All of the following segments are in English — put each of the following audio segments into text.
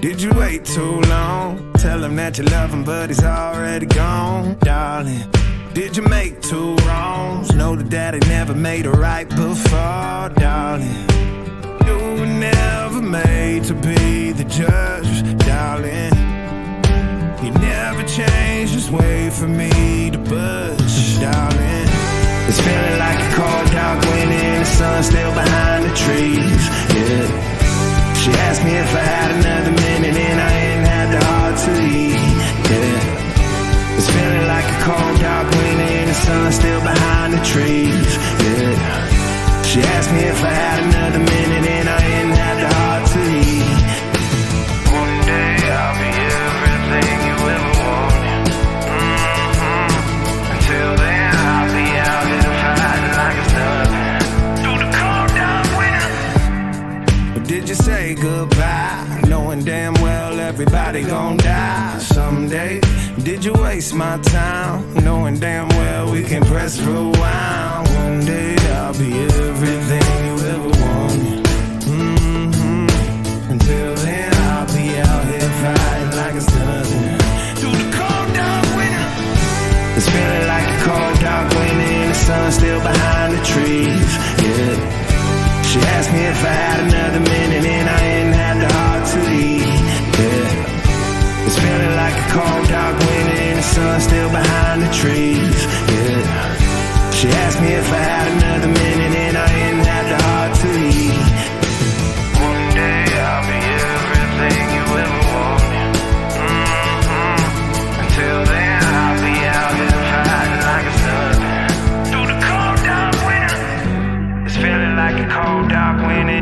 Did you wait too long? Tell him that you love him, but he's already gone, darling. Did you make two wrongs? Know that daddy never made a right before, darling. You were never made to be the judge, darling. You never changed, just wait for me to budge, darling. It's feeling like a cold dark wind and the sun still behind the trees, yeah. She asked me if I had another minute and I ain't had the heart to leave, yeah. It's feeling like a cold dark wind and the sun still behind the trees, yeah. She asked me if I had another minute and I ain't had the heart to leave. One day I'll be everything you ever wanted, Until then I'll be out here fighting like it's nothing through the cold dark winter. But did you say goodbye, knowing damn well everybody gon' die someday? Did you waste my time, knowing damn well we can press rewind? One day I'll be everything you ever wanted, Until then I'll be out here fighting like it's nothing through the cold dark winter. It's feeling like a cold dark winter and the sun still behind the trees, yeah. She asked me if I had another minute and I ain't had the heart to leave, yeah. It's feeling like a cold dark winter and the sun still behind the trees, yeah. She asked me if I had another minute and I ain't had the heart to leave. One day I'll be everything you ever wanted, Until then I'll be out here fighting like it's nothing through the cold dark winter. It's feeling like a cold dark winter.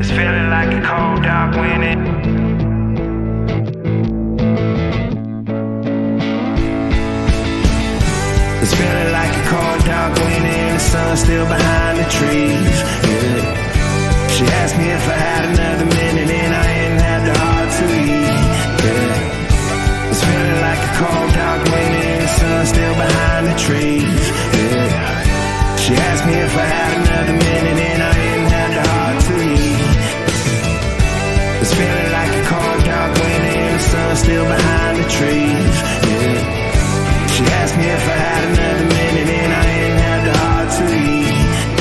It's feeling like a cold dark winter. It's feeling like a cold dark winter and the sun still behind the trees, yeah. She asked me if I had another minute and I ain't had the heart to leave, yeah. It's feeling like a cold dark winter and the sun still behind the trees, yeah. She asked me if I had another minute and I ain't had the heart to leave. It's feeling like a cold dark winter and the sun still behind the trees.